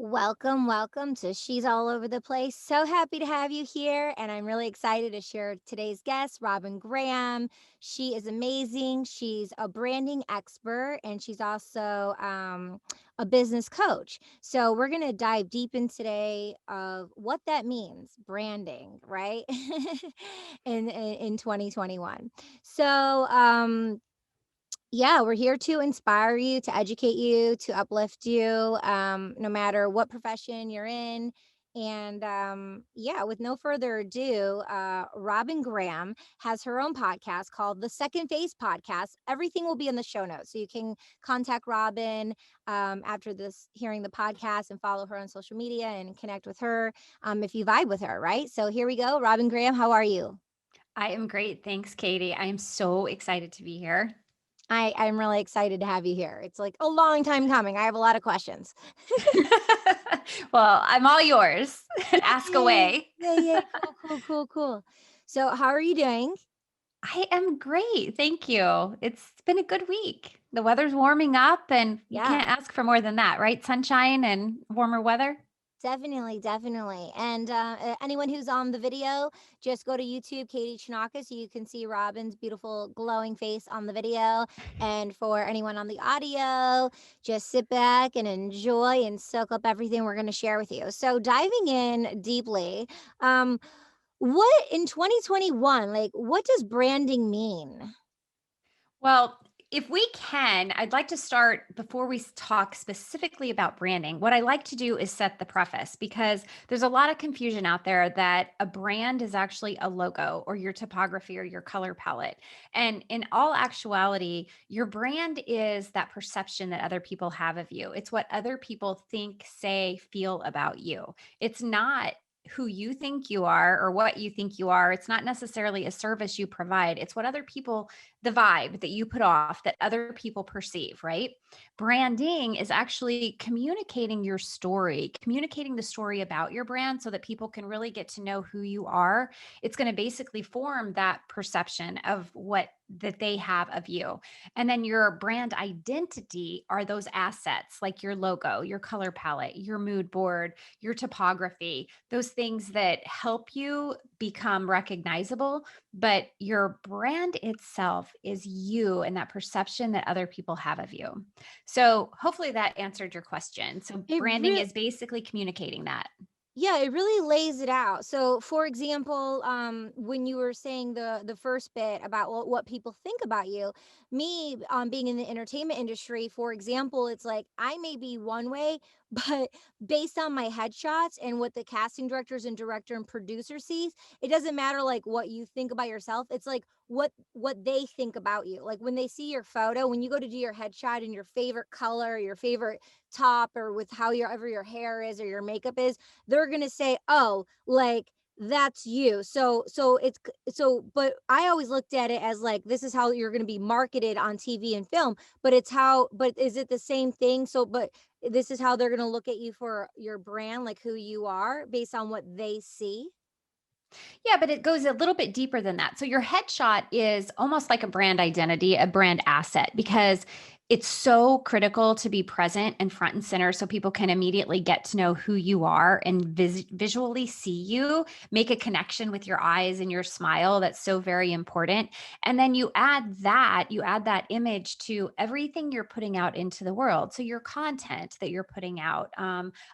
Welcome, welcome to She's All Over the Place. So happy to have you here. And I'm really excited to share today's guest, Robyn Graham. She is amazing. She's a branding expert and she's also a business coach. So we're going to dive deep in today of what that means, branding, right? in 2021. So, we're here to inspire you, to educate you, to uplift you, no matter what profession you're in. And with no further ado, Robyn Graham has her own podcast called the Second Phase Podcast. Everything will be in the show notes. So you can contact Robyn after this, hearing the podcast, and follow her on social media and connect with her if you vibe with her, right? So here we go. Robyn Graham, how are you? I am great. Thanks, Katie. I am so excited to be here. I'm really excited to have you here. It's like a long time coming. I have a lot of questions. Well, I'm all yours. Ask Yay. away. Yay. Cool, cool, cool, cool. So how are you doing? I am great. Thank you. It's been a good week. The weather's warming up, and you Yeah, can't ask for more than that, right? Sunshine and warmer weather. definitely, definitely. And anyone who's on the video, just go to YouTube, Katie Chonacas, so you can see Robyn's beautiful glowing face on the video. And for anyone on the audio, just sit back and enjoy and soak up everything we're going to share with you. So diving in deeply, um, what in 2021, like what does branding mean? Well, if we can, I'd like to start before we talk specifically about branding. What I like to do is set the preface because there's a lot of confusion out there that a brand is actually a logo or your typography or your color palette. And in all actuality, your brand is that perception that other people have of you. It's what other people think, say, feel about you. It's not who you think you are or what you think you are. It's not necessarily a service you provide. It's what other people, the vibe that you put off that other people perceive, right? Branding is actually communicating your story, communicating the story about your brand so that people can really get to know who you are. It's going to basically form that perception of what that they have of you. And then your brand identity are those assets like your logo, your color palette, your mood board, your topography, those things that help you become recognizable. But your brand itself is you and that perception that other people have of you. So hopefully that answered your question. So It branding really is basically communicating that. Yeah, it really lays it out. So, for example, when you were saying the first bit about what people think about you, me being in the entertainment industry, for example, it's like I may be one way, but based on my headshots and what the casting directors and director and producer sees, it doesn't matter like what you think about yourself. It's like what they think about you. Like when they see your photo, when you go to do your headshot in your favorite color, your favorite top, or with how ever your hair is or your makeup is, they're going to say, "Oh, like that's you." But I always looked at it as like this is how you're going to be marketed on TV and film, but is it the same thing? But this is how they're going to look at you for your brand, like who you are based on what they see. Yeah, but it goes a little bit deeper than that. So your headshot is almost like a brand identity, a brand asset, because it's so critical to be present and front and center so people can immediately get to know who you are and visually see you, make a connection with your eyes and your smile. That's so very important. And then you add that image to everything you're putting out into the world. So your content that you're putting out,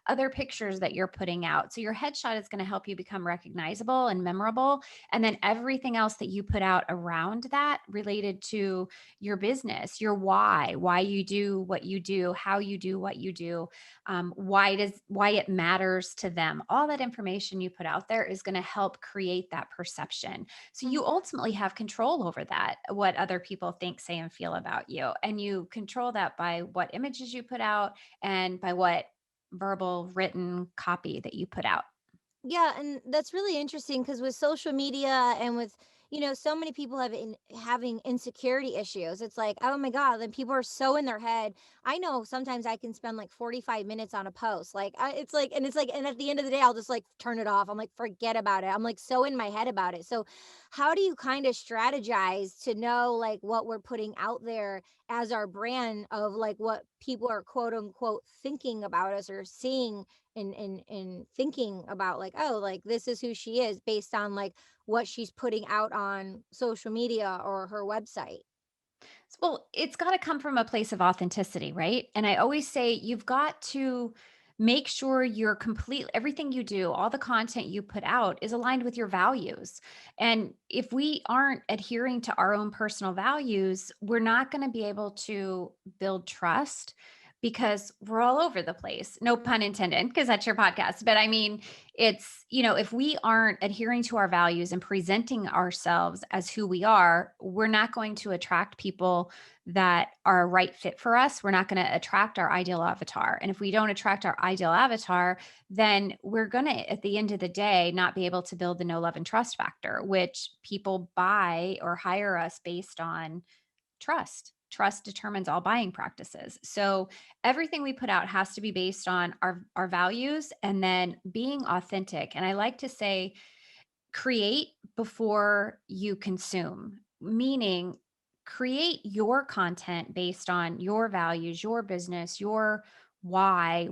other pictures that you're putting out. So your headshot is going to help you become recognizable and memorable. And then everything else that you put out around that related to your business, your why you do what you do, how you do what you do, why it matters to them. All that information you put out there is going to help create that perception. So you ultimately have control over that, what other people think, say, and feel about you. And you control that by what images you put out and by what verbal written copy that you put out. Yeah, and that's really interesting because with social media and with so many people having insecurity issues. It's like, oh my God, then people are so in their head. I know sometimes I can spend like 45 minutes on a post. And at the end of the day, I'll just like turn it off. I'm like, forget about it. I'm like so in my head about it. So, how do you kind of strategize to know like what we're putting out there as our brand of like what people are quote unquote thinking about us or seeing and thinking about like, oh, like this is who she is based on like what she's putting out on social media or her website? Well, it's got to come from a place of authenticity, right? And I always say you've got to make sure you're complete everything you do, all the content you put out is aligned with your values. And if we aren't adhering to our own personal values, we're not going to be able to build trust because we're all over the place. No pun intended, because that's your podcast. But I mean, if we aren't adhering to our values and presenting ourselves as who we are, we're not going to attract people that are a right fit for us. We're not going to attract our ideal avatar. And if we don't attract our ideal avatar, then we're going to, at the end of the day, not be able to build the know, love, and trust factor, which people buy or hire us based on trust. Trust determines all buying practices. So everything we put out has to be based on our values and then being authentic. And I like to say, create before you consume, meaning create your content based on your values, your business, your why,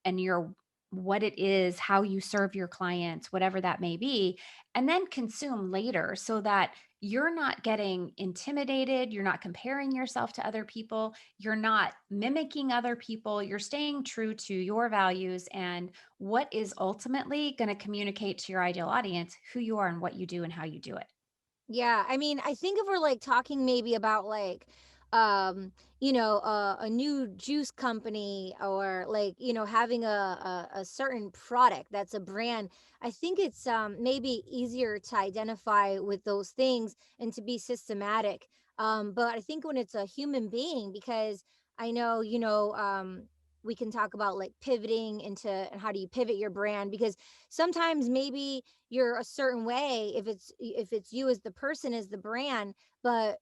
and your what it is, how you serve your clients, whatever that may be, and then consume later so that you're not getting intimidated, you're not comparing yourself to other people, you're not mimicking other people, you're staying true to your values and what is ultimately going to communicate to your ideal audience who you are and what you do and how you do it. Yeah, I mean, I think if we're like talking maybe about like a new juice company or like, having a certain product that's a brand, I think it's maybe easier to identify with those things and to be systematic. But I think when it's a human being, because I know, we can talk about like pivoting into and how do you pivot your brand, because sometimes maybe you're a certain way if it's you as the person, as the brand, but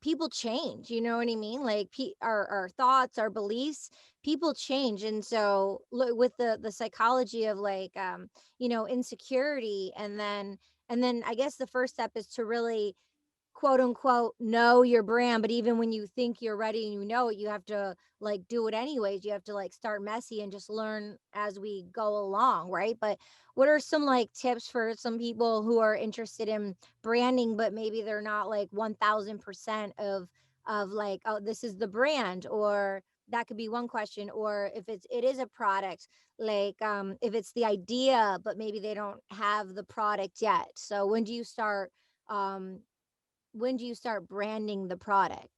people change, you know what I mean? Like our thoughts, our beliefs, people change. And so look, with the psychology of like insecurity, and then I guess the first step is to really quote unquote know your brand. But even when you think you're ready and you know it, you have to like do it anyways. You have to like start messy and just learn as we go along, right? But what are some like tips for some people who are interested in branding but maybe they're not like 1000% of like, oh, this is the brand? Or that could be one question. Or if it is a product, like if it's the idea but maybe they don't have the product yet. So um when do you start branding the product?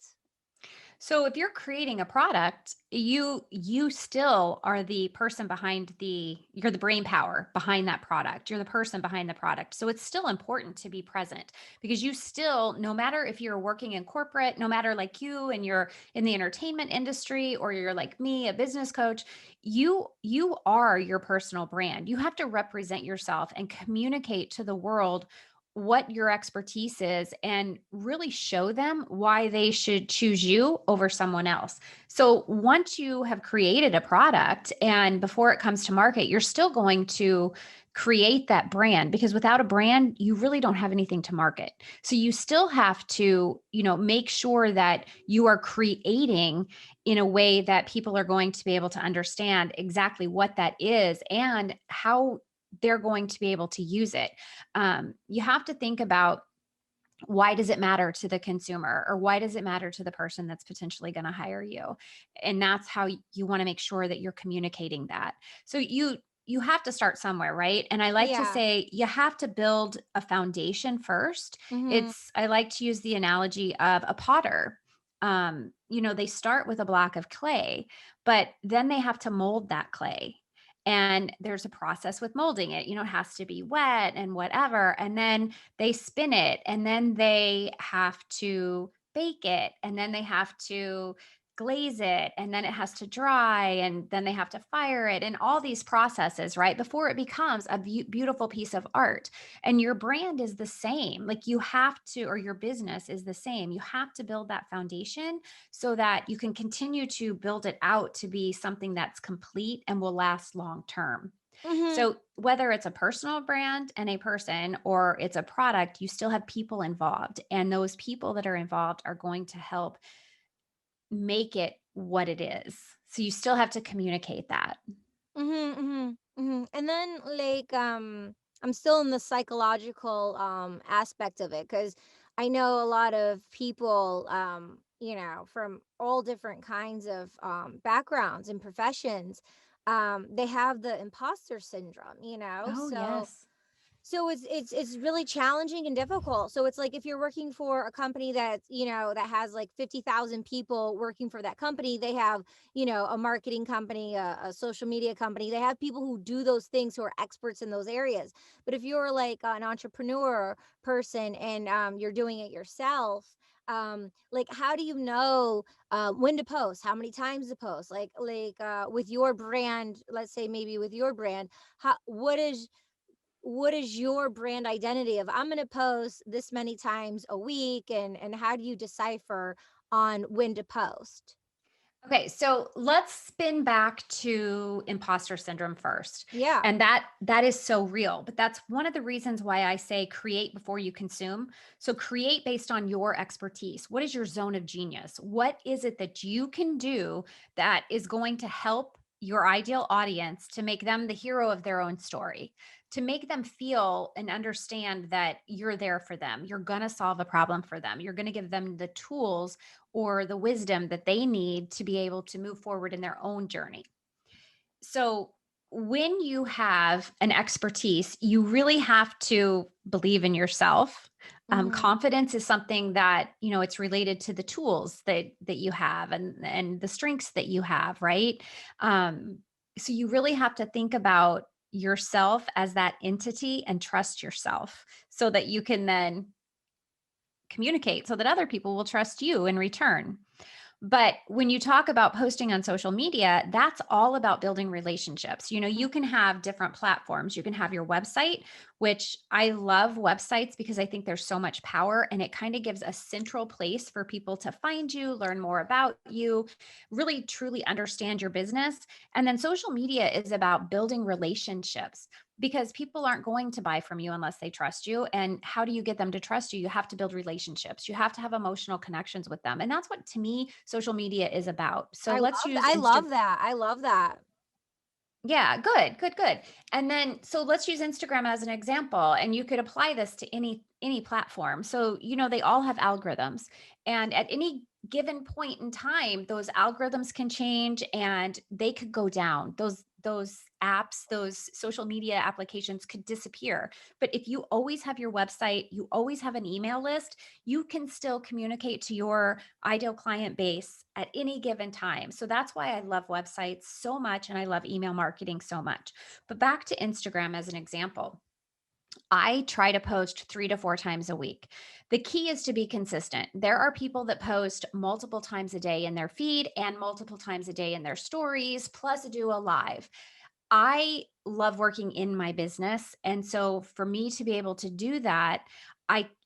So if you're creating a product, you still are the person behind you're the brain power behind that product. You're the person behind the product. So it's still important to be present because you still, no matter if you're working in corporate, no matter like you and you're in the entertainment industry or you're like me, a business coach, you are your personal brand. You have to represent yourself and communicate to the world what your expertise is and really show them why they should choose you over someone else. So once you have created a product and before it comes to market, you're still going to create that brand because without a brand, you really don't have anything to market. So you still have to, make sure that you are creating in a way that people are going to be able to understand exactly what that is and how they're going to be able to use it. You have to think about why does it matter to the consumer or why does it matter to the person that's potentially going to hire you, and that's how you want to make sure that you're communicating that. So you have to start somewhere, right? And I like to Yeah. say you have to build a foundation first. Mm-hmm. I like to use the analogy of a potter. They start with a block of clay, but then they have to mold that clay, and there's a process with molding it. It has to be wet and whatever, and then they spin it, and then they have to bake it, and then they have to glaze it, and then it has to dry, and then they have to fire it, and all these processes, right? Before it becomes a beautiful piece of art. And your brand is the same. Like you have to, or your business is the same. You have to build that foundation so that you can continue to build it out to be something that's complete and will last long term. Mhm. So, whether it's a personal brand and a person or it's a product, you still have people involved. And those people that are involved are going to help make it what it is. So, you still have to communicate that. Mhm, mhm, mhm. And then like I'm still in the psychological aspect of it cuz I know a lot of people from all different kinds of backgrounds and professions they have the imposter syndrome, Oh, So yes. it's really challenging and difficult. So it's like if you're working for a company that's, that has like 50,000 people working for that company, they have, a marketing company, a social media company. They have people who do those things who are experts in those areas. But if you're like an entrepreneur person and you're doing it yourself, like how do you know when to post, how many times to post, with your brand, let's say maybe with your brand, how what is your brand identity of I'm going to post this many times a week, and how do you decipher on when to post? Okay, so let's spin back to imposter syndrome first. Yeah. And that is so real, but that's one of the reasons why I say create before you consume. So create based on your expertise. What is your zone of genius? What is it that you can do that is going to help your ideal audience to make them the hero of their own story? To make them feel and understand that you're there for them. You're going to solve a problem for them. You're going to give them the tools or the wisdom that they need to be able to move forward in their own journey. So, when you have an expertise, you really have to believe in yourself. Mhm. Confidence is something that it's related to the tools that you have and the strengths that you have, right? Um, so you really have to think about yourself as that entity and trust yourself so that you can then communicate so that other people will trust you in return. But when you talk about posting on social media, that's all about building relationships. You can have different platforms. You can have your website, which I love websites because I think there's so much power and it kind of gives a central place for people to find you, learn more about you, really truly understand your business. And then social media is about building relationships because people aren't going to buy from you unless they trust you. And how do you get them to trust you? You have to build relationships. You have to have emotional connections with them. And that's what to me social media is about. So let's use I Instagram. love that. I love that. Yeah, good, good, good. And then so let's use Instagram as an example and you could apply this to any platform. So, they all have algorithms and at any given point in time those algorithms can change and they could go down. Those apps, those social media applications could disappear. But if you always have your website, you always have an email list, you can still communicate to your ideal client base at any given time. So that's why I love websites so much and I love email marketing so much. But back to Instagram as an example. I try to post 3 to 4 times a week. The key is to be consistent. There are people that post multiple times a day in their feed and multiple times a day in their stories, plus do a live. I love working in my business. And so for me to be able to do that,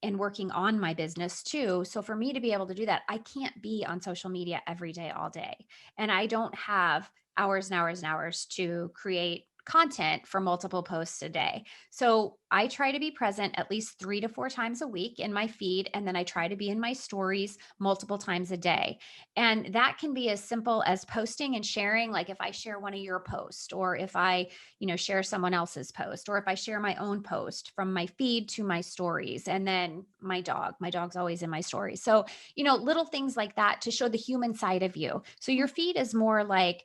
and working on my business too. So for me to be able to do that, I can't be on social media every day, all day. And I don't have hours and hours and hours to create content for multiple posts a day. So I try to be present at least 3 to 4 times a week in my feed. And then I try to be in my stories multiple times a day. And that can be as simple as posting and sharing. Like if I share one of your posts, or if I, share someone else's post, or if I share my own post from my feed to my stories. And then my dog's always in my stories. So, little things like that to show the human side of you. So your feed is more like,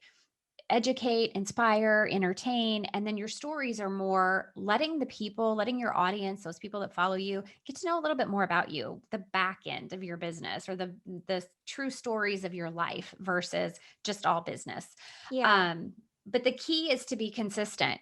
educate, inspire, entertain. And then your stories are more letting your audience, those people that follow you, get to know a little bit more about you, the back end of your business or the true stories of your life versus just all business. Yeah. Um, but the key is to be consistent.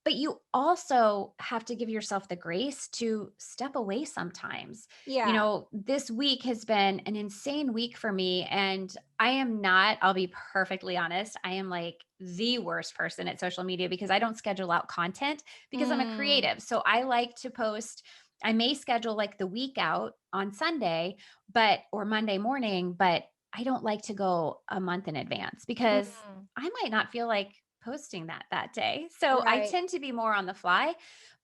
but you also have to give yourself the grace to step away sometimes. Yeah. This week has been an insane week for me. And I am not, I'll be perfectly honest, I am like the worst person at social media because I don't schedule out content because I'm a Mm, creative. So I like to post. I may schedule like the week out on Sunday, or Monday morning, but I don't like to go a month in advance because mm, I might not feel like posting that day. So I right. tend to be more on the fly,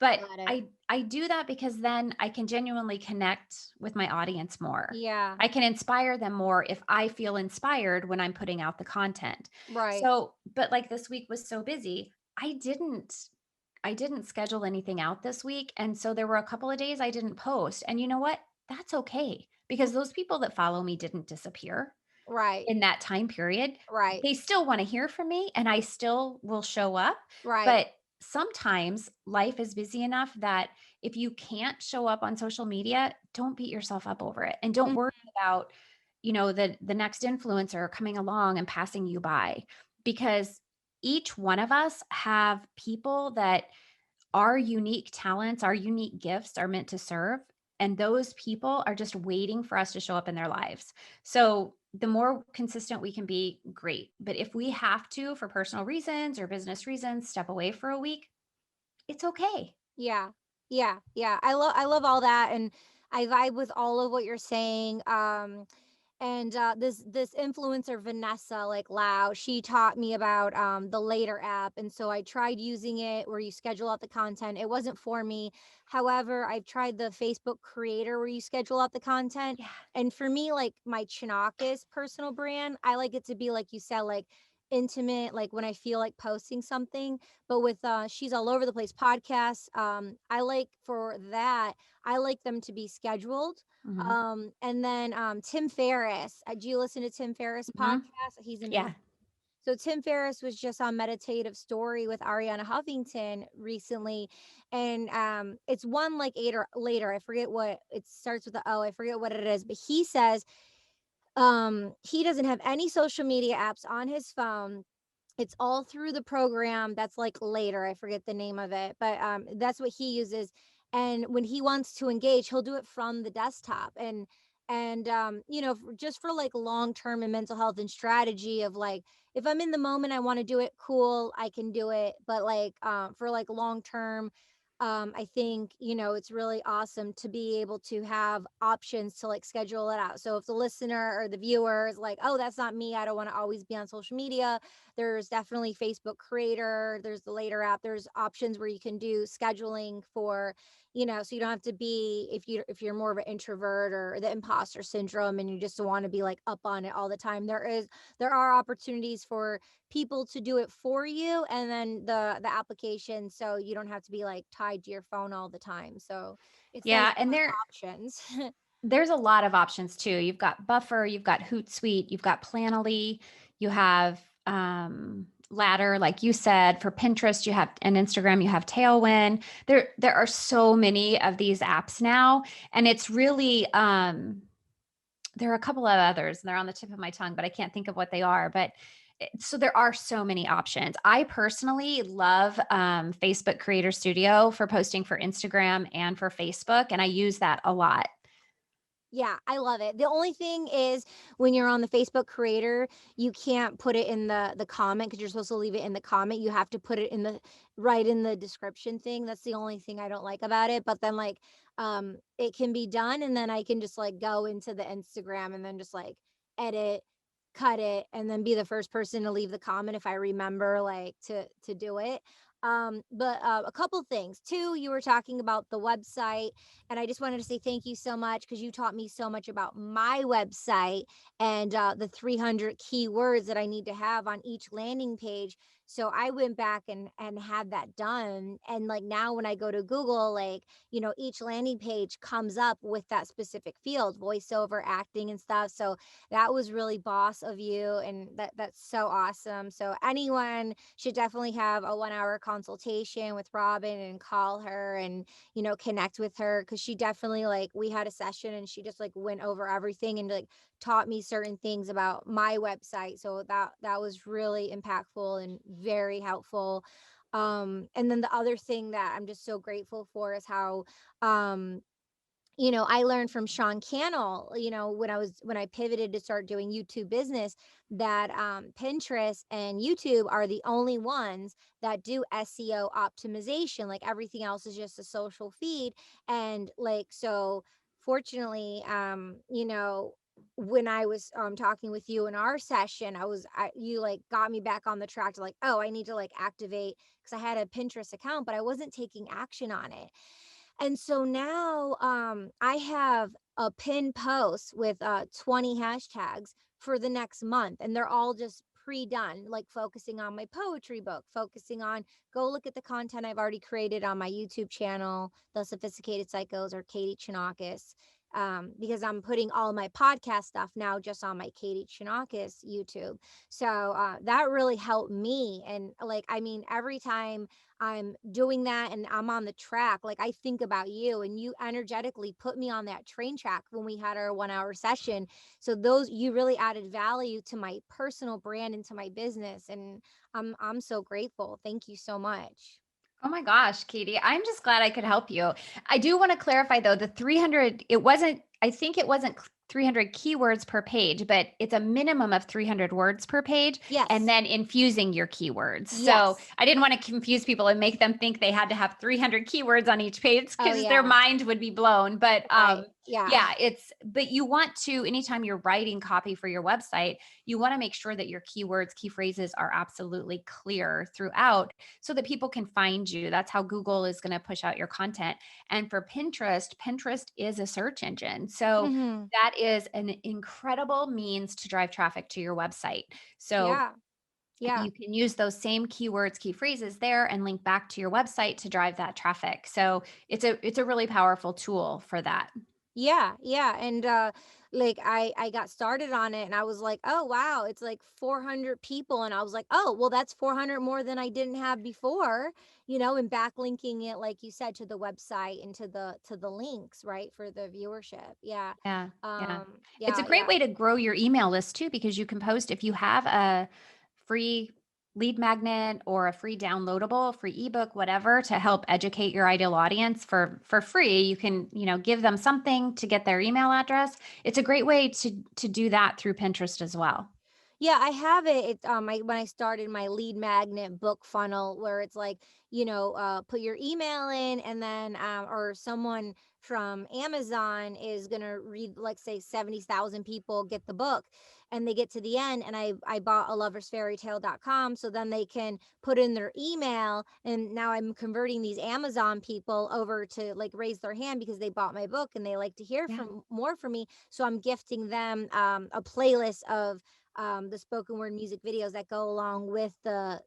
but Got it. I do that because then I can genuinely connect with my audience more. Yeah. I can inspire them more if I feel inspired when I'm putting out the content. Right. So, but like this week was so busy, I didn't schedule anything out this week, and so there were a couple of days I didn't post. And you know what? That's okay Mm, because those people that follow me didn't disappear right. in that time period. Right. They still wanna hear from me, and I still will show up, Right. but sometimes life is busy enough that if you can't show up on social media, don't beat yourself up over it, and don't Mm, worry about, the next influencer coming along and passing you by, because each one of us have people that our unique talents, our unique gifts are meant to serve. And those people are just waiting for us to show up in their lives. So the more consistent we can be, great. But if we have to, for personal reasons or business reasons, step away for a week, it's okay. yeah. Yeah. Yeah. I love all that, and I vibe with all of what you're saying. And this influencer Vanessa, like Lau, she taught me about the Later app, and so I tried using it where you schedule out the content. It wasn't for me. However, I've tried the Facebook Creator where you schedule out the content, Yeah. and for me, like my Chonacas personal brand, I like it to be like you said, like intimate, like when I feel like posting something. But with she's all over the place podcasts, I like for that, I like them to be scheduled. Hmm. And then Tim Ferriss. Do you listen to Tim Ferriss Hmm. podcast? He's amazing. Yeah. So Tim Ferriss was just on Meditative Story with Ariana Huffington recently, and it's one like eight or later. I forget what it starts with the O. I forget what it is, but he says he doesn't have any social media apps on his phone. It's all through the program that's like Later. I forget the name of it, but that's what he uses. And when he wants to engage, he'll do it from the desktop. And just for like long term and mental health and strategy of like, if I'm in the moment, I want to do it, cool, I can do it. But like for like long term, I think it's really awesome to be able to have options to like schedule it out. So if the listener or the viewer is like, oh, that's not me, I don't want to always be on social media, there's definitely Facebook Creator, there's the Later app, there's options where you can do scheduling for, so you don't have to be, if you're more of an introvert or the imposter syndrome and you just want to be like up on it all the time, there are opportunities for people to do it for you, and then the application, so you don't have to be like tied to your phone all the time. So it's nice Yeah. to And have options. there's a lot of options too. You've got Buffer, you've got Hootsuite, you've got Planoly, you have Ladder, like you said. For Pinterest, you have, and Instagram, you have Tailwind. There are so many of these apps now, and it's really there are a couple of others, and they're on the tip of my tongue, but I can't think of what they are. But so there are so many options. I personally love Facebook Creator Studio for posting for Instagram and for Facebook, and I use that a lot. Yeah, I love it. The only thing is when you're on the Facebook creator, you can't put it in the comment because you're supposed to leave it in the comment. You have to put it in the right in the description thing. That's the only thing I don't like about it. But then like it can be done, and then I can just like go into the Instagram and then just like edit, cut it, and then be the first person to leave the comment if I remember like to do it. But a couple things. Two, you were talking about the website, and I just wanted to say thank you so much because you taught me so much about my website and the 300 keywords that I need to have on each landing page. So I went back and had that done. And like now when I go to Google, like, each landing page comes up with that specific field, voiceover, acting, and stuff. So that was really boss of you. And that's so awesome. So anyone should definitely have a 1 hour consultation with Robyn and call her and connect with her, because she definitely, like, we had a session and she just like went over everything and like taught me certain things about my website. So that was really impactful and very helpful. And then the other thing that I'm just so grateful for is how, um, I learned from Sean Cannell, when I pivoted to start doing YouTube business, that Pinterest and YouTube are the only ones that do SEO optimization. Like everything else is just a social feed. And like, so fortunately, when I was talking with you in our session, you like got me back on the track to like, oh, I need to like activate, because I had a Pinterest account, but I wasn't taking action on it. And so now I have a pin post with 20 hashtags for the next month, and they're all just pre-done, like focusing on my poetry book, focusing on go look at the content I've already created on my YouTube channel, The Sophisticated Psychos or Katie Chonacas. Because I'm putting all my podcast stuff now just on my Katie Chonacas YouTube. So that really helped me. And like, I mean, every time I'm doing that and I'm on the track, like I think about you, and you energetically put me on that train track when we had our 1 hour session. So those, you really added value to my personal brand and to my business. And I'm so grateful. Thank you so much. Oh my gosh, Katie, I'm just glad I could help you. I do want to clarify though, the 300, I think it wasn't 300 keywords per page, but it's a minimum of 300 words per page and Yes. then infusing your keywords. So Yes. I didn't want to confuse people and make them think they had to have 300 keywords on each page Oh because their yeah. mind would be blown. But Right. Yeah. yeah, but you want to, anytime you're writing copy for your website, you want to make sure that your keywords, key phrases are absolutely clear throughout so that people can find you. That's how Google is going to push out your content. And for Pinterest, Pinterest is a search engine. So Mhm. that is an incredible means to drive traffic to your website. So Yeah. Yeah. you can use those same keywords, key phrases there and link back to your website to drive that traffic. So it's a really powerful tool for that. Yeah, yeah, and like I got started on it, and I was like, "Oh, wow, it's like 400 people." And I was like, "Oh, well that's 400 more than I didn't have before." And backlinking it, like you said, to the website and to the links, right, for the viewership. Yeah. Yeah. Yeah. It's a Yeah, great yeah. way to grow your email list too, because you can post if you have a free lead magnet or a free downloadable, free ebook, whatever, to help educate your ideal audience for free. You can, give them something to get their email address. It's a great way to do that through Pinterest as well. Yeah, I have it. It's when I started my lead magnet book funnel, where it's like, put your email in, and then or someone from Amazon is gonna read, like say 70,000 people get the book, and they get to the end, and I bought a loversfairytale.com, so then they can put in their email, and now I'm converting these Amazon people over to like raise their hand because they bought my book and they like to hear Yeah. from more from me. So I'm gifting them a playlist of the spoken word music videos that go along with the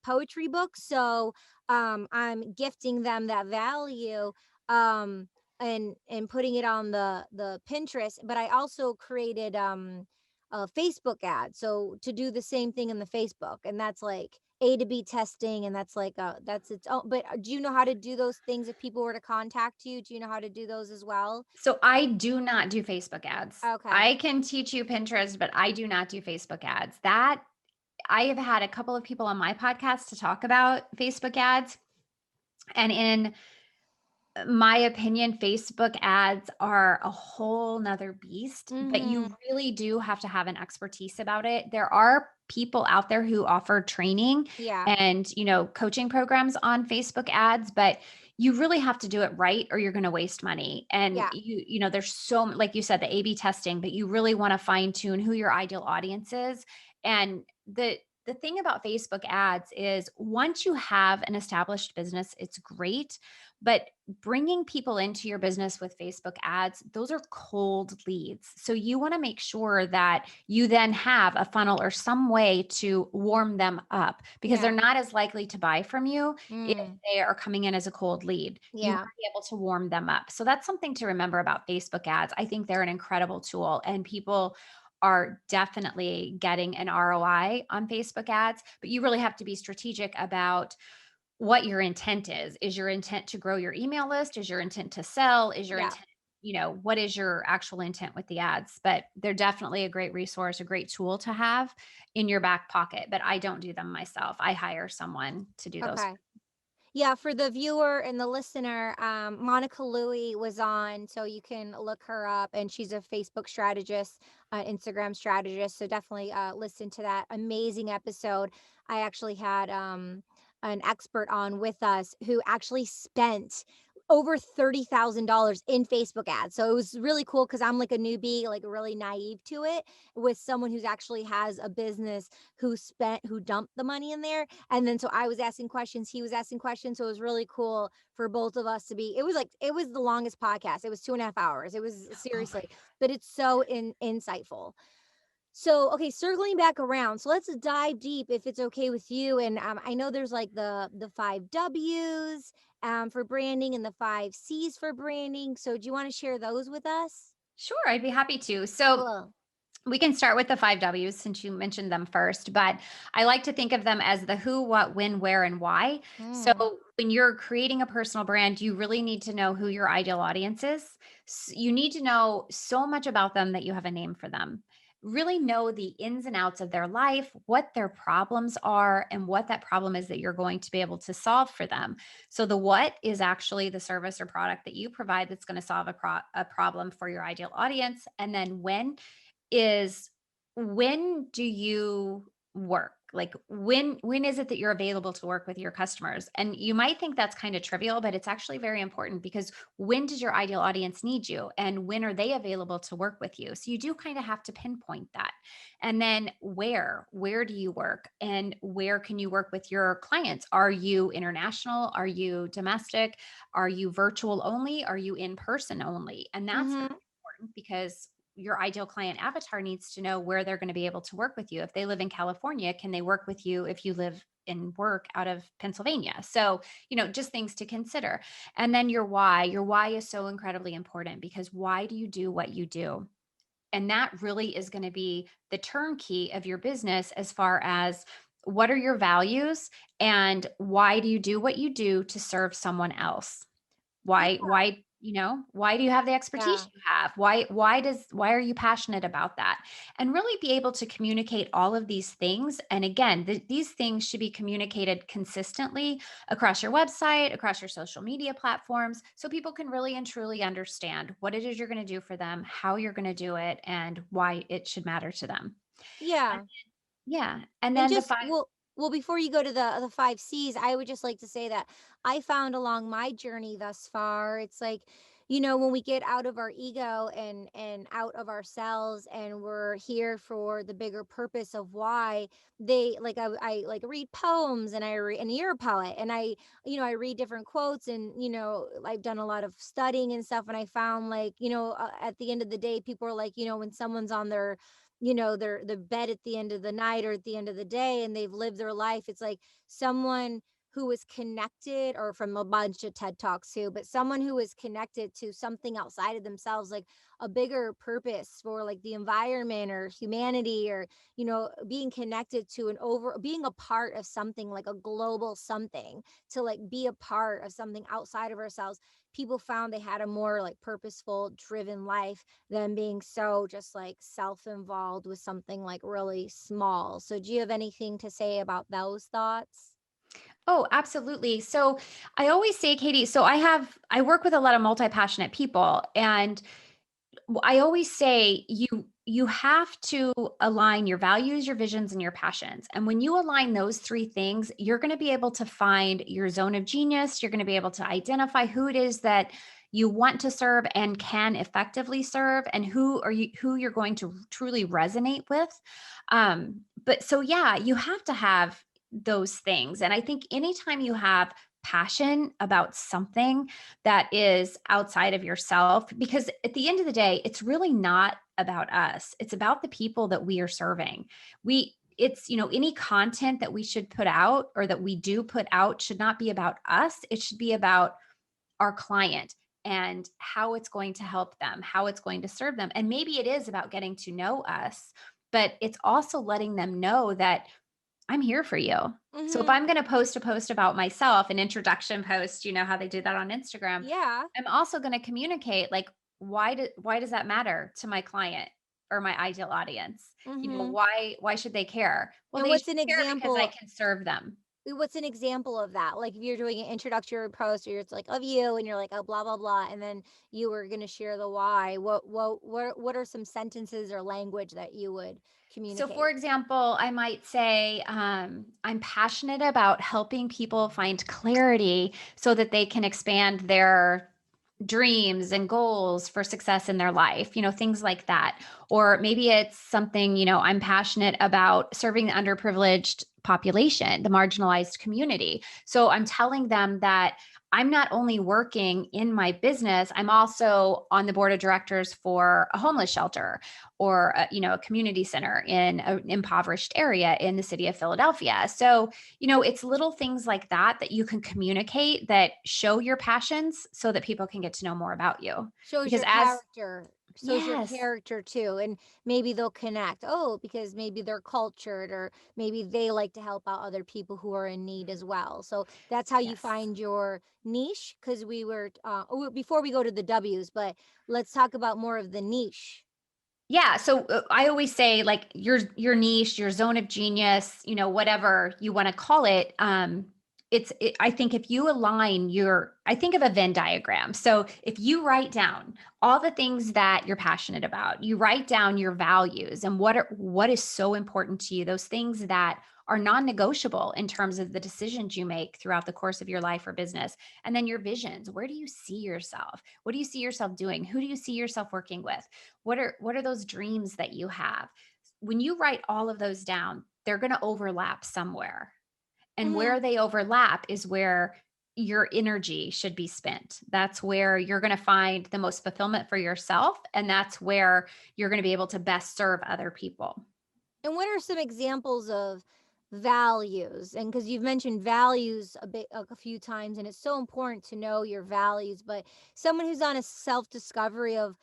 poetry book. So I'm gifting them that value, um and putting it on the Pinterest. But I also created a Facebook ad, so to do the same thing in the Facebook, and that's like A to B testing, and that's like that's its own. But do you know how to do those things if people were to contact you? Do you know how to do those as well? So I do not do Facebook ads. Okay. I can teach you Pinterest, but I do not do Facebook ads. That I have had a couple of people on my podcast to talk about Facebook ads. And in my opinion, Facebook ads are a whole nother beast, but you Mm-hmm. really do have to have an expertise about it. There are people out there who offer training Yeah. and, coaching programs on Facebook ads, but you really have to do it right or you're going to waste money. And Yeah. there's like you said, the A/B testing, but you really want to fine tune who your ideal audience is. And the thing about Facebook ads is once you have an established business, it's great. But bringing people into your business with Facebook ads, those are cold leads. So you want to make sure that you then have a funnel or some way to warm them up because they're Yeah. not as likely to buy from you if Mm. they are coming in as a cold lead. You want Yeah. to be able to warm them up. So that's something to remember about Facebook ads. I think they're an incredible tool and people are definitely getting an ROI on Facebook ads, but you really have to be strategic about what your intent is. Is your intent to grow your email list? Is your intent to sell? Is your Yeah. intent what is your actual intent with the ads? But they're definitely a great resource, a great tool to have in your back pocket. But I don't do them myself. I hire someone to do those. Okay. Yeah, for the viewer and the listener, Monica Louie was on, so you can look her up, and she's a Facebook strategist, Instagram strategist. So definitely listen to that amazing episode. I actually had an expert on with us who actually spent over $30,000 in Facebook ads. So it was really cool because I'm like a newbie, like really naive to it, with someone who's actually has a business who dumped the money in there. And then so I was asking questions, he was asking questions. So it was really cool for both of us to be. It was the longest podcast. It was 2.5 hours. It was Oh my seriously, but it's so insightful. So, okay, circling back around. So let's dive deep if it's okay with you. And I know there's like the 5 W's for branding and the 5 C's for branding. So do you want to share those with us? Sure, I'd be happy to. So Cool. we can start with the 5 W's since you mentioned them first, but I like to think of them as the who, what, when, where, and why. So Mm, when you're creating a personal brand, you really need to know who your ideal audience is. You need to know so much about them that you have a name for them. Really know the ins and outs of their life, what their problems are, and what that problem is that you're going to be able to solve for them. So the what is actually the service or product that you provide that's going to solve a problem for your ideal audience. And then is when do you work? Like when is it that you're available to work with your customers? And you might think that's kind of trivial, but it's actually very important because when does your ideal audience need you and when are they available to work with you? So you do kind of have to pinpoint that. And then where do you work and where can you work with your clients? Are you international? Are you domestic? Are you virtual only? Are you in person only? And that's mm-hmm. important because your ideal client avatar needs to know where they're going to be able to work with you. If they live in California, can they work with you if you live and work out of Pennsylvania? So, just things to consider. And then your why. Your why is so incredibly important because why do you do what you do? And that really is going to be the turnkey of your business as far as what are your values and why do you do what you do to serve someone else? Why do you have the expertise Yeah. you have? Why are you passionate about that? And really be able to communicate all of these things. And again, these things should be communicated consistently across your website, across your social media platforms, so people can really and truly understand what it is you're going to do for them, how you're going to do it, and why it should matter to them. And Yeah. yeah. And And then the just five. well, before you go to the 5 C's, I would just like to say that I found along my journey thus far, it's like, when we get out of our ego and out of ourselves, and we're here for the bigger purpose of why they like I like read poems, and you're a poet, and I read different quotes, and I've done a lot of studying and stuff, and I found like, at the end of the day, people are like, when someone's on their bed at the end of the night or at the end of the day, and they've lived their life, it's like someone who is connected, or from a bunch of TED Talks too, but someone who is connected to something outside of themselves, like a bigger purpose for like the environment or humanity, or being connected to being a part of something, like a global something, to like be a part of something outside of ourselves. People found they had a more like purposeful, driven life than being so just like self-involved with something like really small. So do you have anything to say about those thoughts? Oh, absolutely. So I always say, Katie, I work with a lot of multi-passionate people and I always say you have to align your values, your visions, and your passions. And when you align those three things, you're going to be able to find your zone of genius. You're going to be able to identify who it is that you want to serve and can effectively serve, and who you're going to truly resonate with. But so yeah, you have to have those things. And I think anytime you have passion about something that is outside of yourself, because at the end of the day, it's really not about us. It's about the people that we are serving. Any content that we should put out or that we do put out should not be about us. It should be about our client and how it's going to help them, how it's going to serve them. And maybe it is about getting to know us, but it's also letting them know that I'm here for you. So if Mm-hmm. I'm going to post a post about myself, an introduction post, you know how they do that on Instagram, Yeah. I'm also going to communicate like why does that matter to my client or my ideal audience? Mhm. Why should they care? Well, And they should care because I can serve them. what's an example of that? Like if you're doing an introductory post or it's like of you and you're like, oh blah blah blah, and then you were gonna share the why. What are some sentences or language that you would So, for communicate? example, I might say, I'm passionate about helping people find clarity so that they can expand their dreams and goals for success in their life, things like that. Or maybe it's something, I'm passionate about serving the underprivileged population, the marginalized community. So I'm telling them that I'm not only working in my business, I'm also on the board of directors for a homeless shelter or a community center in an impoverished area in the city of Philadelphia. So it's little things like that that you can communicate that show your passions so that people can get to know more about you. Shows Because your as character. Shows your yes, character too, and maybe they'll connect. Oh, because maybe they're cultured, or maybe they like to help out other people who are in need as well. So that's how you yes. find your niche. Because we were before we go to the W's, but let's talk about more of the niche. Yeah, so I always say like your niche, your zone of genius, whatever you want to call it. I think if you align I think of a Venn diagram. So if you write down all the things that you're passionate about, you write down your values and what is so important to you, those things that are non-negotiable in terms of the decisions you make throughout the course of your life or business. And then your visions. Where do you see yourself? What do you see yourself doing? Who do you see yourself working with? What are those dreams that you have? When you write all of those down, they're going to overlap somewhere. And Hmm. where they overlap is where your energy should be spent. That's where you're going to find the most fulfillment for yourself. And that's where you're going to be able to best serve other people. And what are some examples of values? And because you've mentioned values a few times, and it's so important to know your values, but someone who's on a self discovery of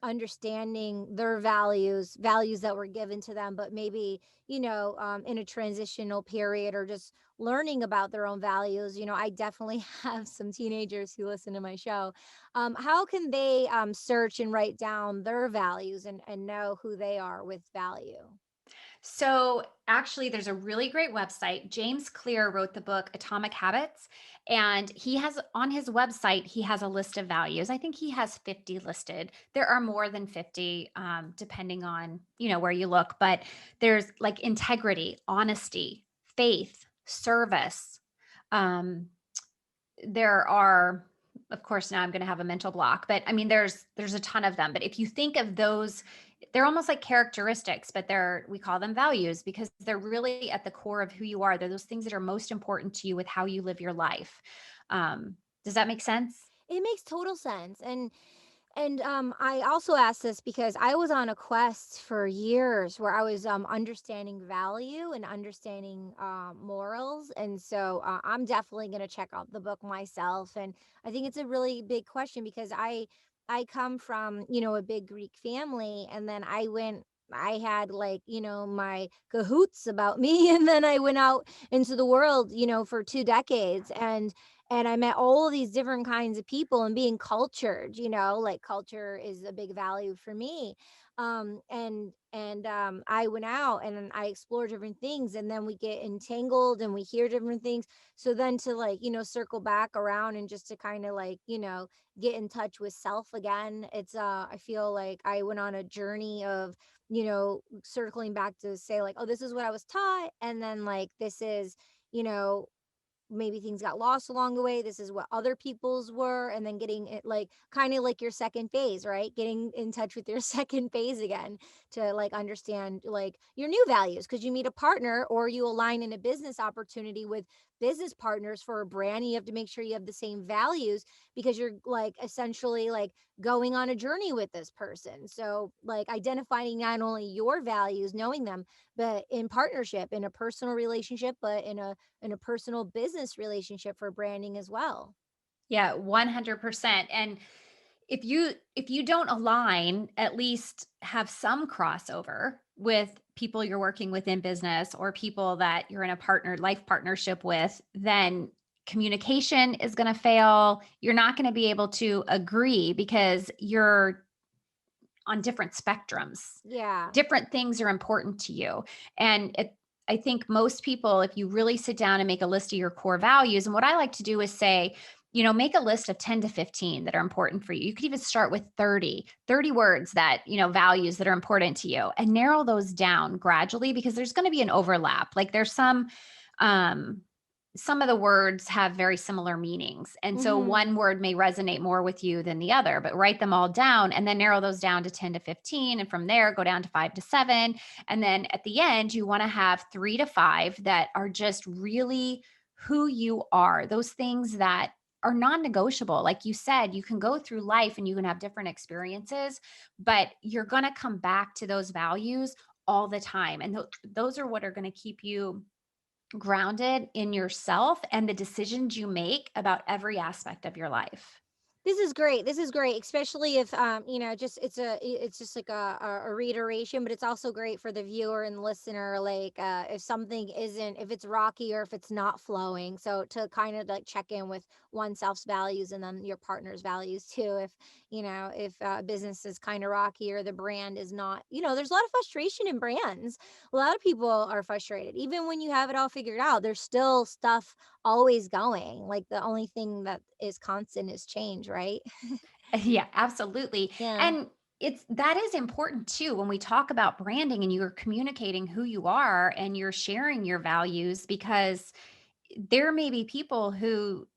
understanding their values that were given to them, but maybe, in a transitional period or just learning about their own values. I definitely have some teenagers who listen to my show. How can they search and write down their values and know who they are with value? So, actually, there's a really great website. James Clear wrote the book Atomic Habits, and he has on his website, he has a list of values. I think he has 50 listed. There are more than 50, depending on where you look, but there's like integrity, honesty, faith, service. Um, there are, of course, now I'm going to have a mental block, but I mean there's a ton of them. But if you think of those, they're almost like characteristics, but we call them values because they're really at the core of who you are. They're those things that are most important to you with how you live your life. Does that make sense? It makes total sense. And I also asked this because I was on a quest for years where I was understanding value and understanding morals, and so I'm definitely going to check out the book myself. And I think it's a really big question because I come from a big Greek family, and then I had like my cahoots about me, and then I went out into the world for 2 decades, and I met all of these different kinds of people and being cultured, like culture is a big value for me. And I went out and I explored different things, and then we get entangled and we hear different things. So then to like, circle back around and just to kind of like, get in touch with self again. I feel like I went on a journey of, circling back to say like, oh, this is what I was taught. And then like, this is, you know, maybe things got lost along the way. This is what other people's were, and then getting it like kind of like your second phase, right? Getting in touch with your second phase again to like understand like your new values because you meet a partner or you align in a business opportunity with business partners for a brand. And you have to make sure you have the same values because you're like essentially like going on a journey with this person. So like identifying not only your values, knowing them, but in partnership, in a personal relationship, but in a personal business relationship for branding as well. Yeah, 100%. And if you don't align, at least have some crossover with people you're working with in business or people that you're in a life partnership with, then communication is going to fail. You're not going to be able to agree because you're on different spectrums. Yeah. Different things are important to you. And I think most people, if you really sit down and make a list of your core values, and what I like to do is say, make a list of 10 to 15 that are important for you. You could even start with 30 words that, values that are important to you, and narrow those down gradually, because there's going to be an overlap. Like there's um, some of the words have very similar meanings. And so Hmm. one word may resonate more with you than the other, but write them all down and then narrow those down to 10 to 15. And from there, go down to 5 to 7. And then at the end, you want to have 3 to 5 that are just really who you are, those things that are non-negotiable. Like you said, you can go through life and you can have different experiences, but you're going to come back to those values all the time. And those are what are going to keep you grounded in yourself and the decisions you make about every aspect of your life. This is great. This is great, especially if just it's just like a reiteration, but it's also great for the viewer and listener. Like if something isn't, if it's rocky or if it's not flowing, so to kind of like check in with oneself's values and then your partner's values too. If business is kind of rocky or the brand is not, there's a lot of frustration in brands. A lot of people are frustrated, even when you have it all figured out. There's still stuff always going. Like the only thing that is constant is change, right? Yeah, absolutely. Yeah. And that is important too when we talk about branding and you're communicating who you are and you're sharing your values, because there may be people who,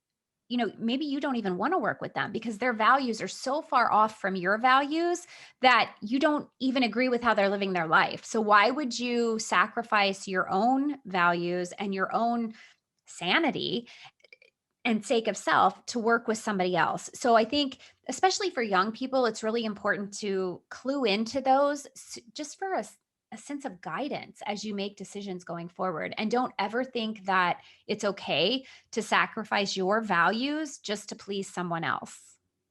maybe you don't even want to work with them because their values are so far off from your values that you don't even agree with how they're living their life. So why would you sacrifice your own values and your own sanity and sake of self to work with somebody else? So I think, especially for young people, it's really important to clue into those just for a sense of guidance as you make decisions going forward. And don't ever think that it's okay to sacrifice your values just to please someone else.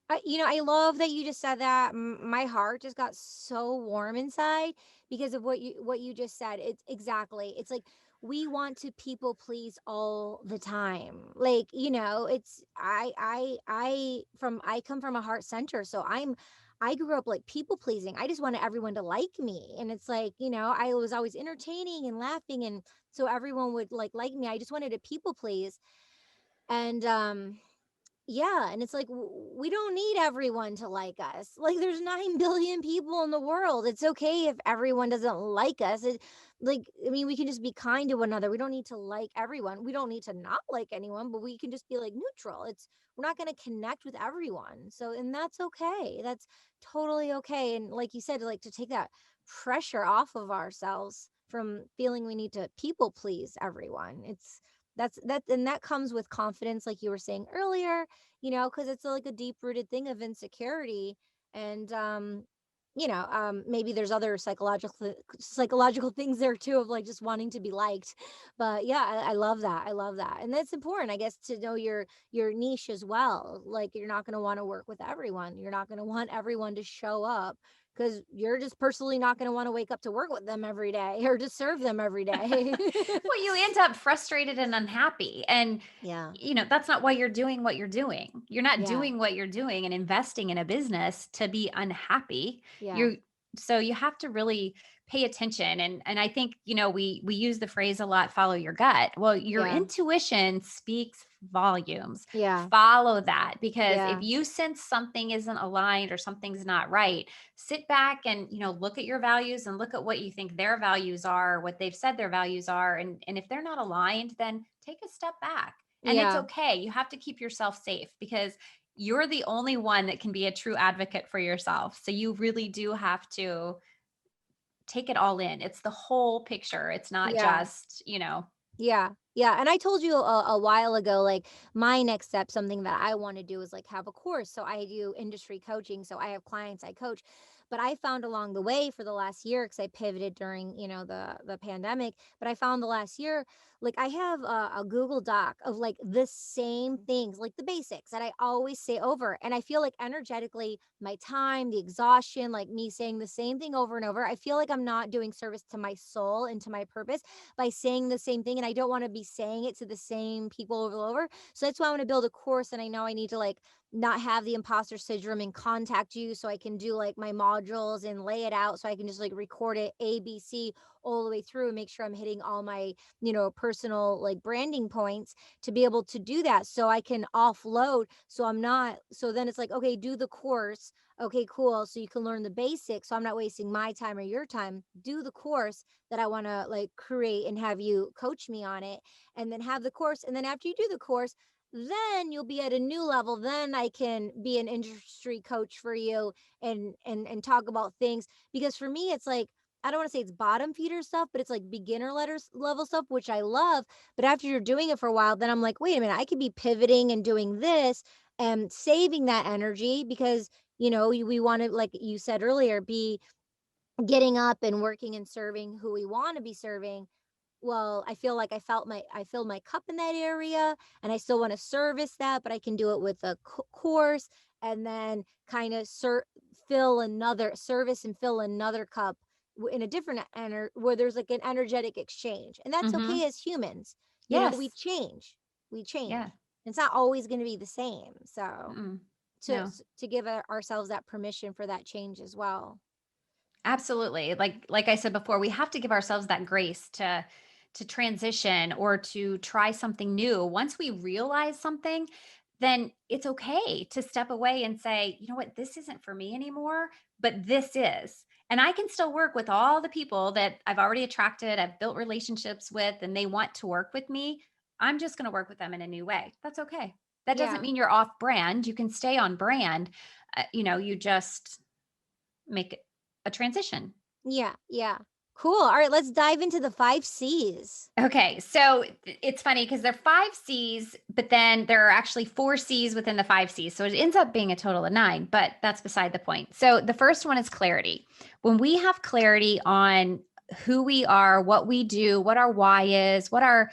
I love that you just said that. My heart just got so warm inside because of what you just said. It's exactly. It's like we want to people please all the time. Like, it's I come from a heart center, so I grew up like people pleasing. I just wanted everyone to like me. And it's like, I was always entertaining and laughing, and so everyone would like me. I just wanted to people please. And yeah, and it's like we don't need everyone to like us. Like there's 9 billion people in the world. It's okay if everyone doesn't like us. I mean, we can just be kind to one another. We don't need to like everyone. We don't need to not like anyone, but we can just be like neutral. We're not going to connect with everyone. So, and that's okay. That's totally okay. And like you said, like to take that pressure off of ourselves from feeling we need to people please everyone. And that comes with confidence, like you were saying earlier, because it's like a deep rooted thing of insecurity. And maybe there's other psychological things there too, of like just wanting to be liked. But yeah, I love that. I love that. And that's important, I guess, to know your niche as well. Like you're not going to want to work with everyone. You're not going to want everyone to show up, because you're just personally not going to want to wake up to work with them every day or to serve them every day. Well, you end up frustrated and unhappy. And, Yeah. that's not why you're doing what you're doing. You're not Yeah. doing what you're doing and investing in a business to be unhappy. Yeah. You're So you have to really pay attention. And I think, we use the phrase a lot, follow your gut. Well, your Yeah. intuition speaks volumes. Yeah. Follow that, because if Yeah. you sense something isn't aligned or something's not right, sit back and look at your values and look at what you think their values are, what they've said their values are, and if they're not aligned, then take a step back. And it's Yeah. okay. You have to keep yourself safe, because you're the only one that can be a true advocate for yourself. So you really do have to take it all in. It's the whole picture. It's not Yeah. just. Yeah. Yeah. And I told you a while ago, like my next step, something that I want to do is like have a course. So I do industry coaching. So I have clients I coach. But I found along the way for the last year, because I pivoted during, the pandemic, but I found the last year, like I have a Google Doc of like the same things, like the basics that I always say over. And I feel like energetically, my time, the exhaustion, like me saying the same thing over and over, I feel like I'm not doing service to my soul and to my purpose by saying the same thing. And I don't want to be saying it to the same people over and over. So that's why I want to build a course. And I know I need to like not have the imposter syndrome and contact you so I can do like my modules and lay it out so I can just like record it ABC all the way through and make sure I'm hitting all my, personal like branding points to be able to do that so I can offload. So I'm not, so then it's like, okay, do the course. Okay, cool. So you can learn the basics. So I'm not wasting my time or your time. Do the course that I want to like create and have you coach me on it and then have the course. And then after you do the course, then you'll be at a new level. Then I can be an industry coach for you and talk about things. Because for me, it's like, I don't want to say it's bottom feeder stuff, but it's like beginner letters level stuff, which I love. But after you're doing it for a while, then I'm like, wait a minute, I could be pivoting and doing this and saving that energy because, we want to, like you said earlier, be getting up and working and serving who we want to be serving. Well, I feel like I filled my cup in that area and I still want to service that, but I can do it with a course and then kind of fill another service and fill another cup in a different where there's like an energetic exchange. And that's Mm-hmm. okay as humans. We Yes. change. We Yeah. change. It's not always going to be the same. So Mm-mm. to No. to give ourselves that permission for that change as well. Absolutely. Like I said before, we have to give ourselves that grace to transition or to try something new. Once we realize something, then it's okay to step away and say, "You know what? This isn't for me anymore, but this is." And I can still work with all the people that I've already attracted, I've built relationships with, and they want to work with me. I'm just going to work with them in a new way. That's okay. That doesn't Yeah. mean you're off brand. You can stay on brand. You just make it a transition. Yeah. Yeah. Cool. All right, let's dive into the 5 C's. Okay, so it's funny because they're 5 C's, but then there are actually 4 C's within the 5 C's. So it ends up being a total of 9, but that's beside the point. So the first one is clarity. When we have clarity on who we are, what we do, what our why is, what our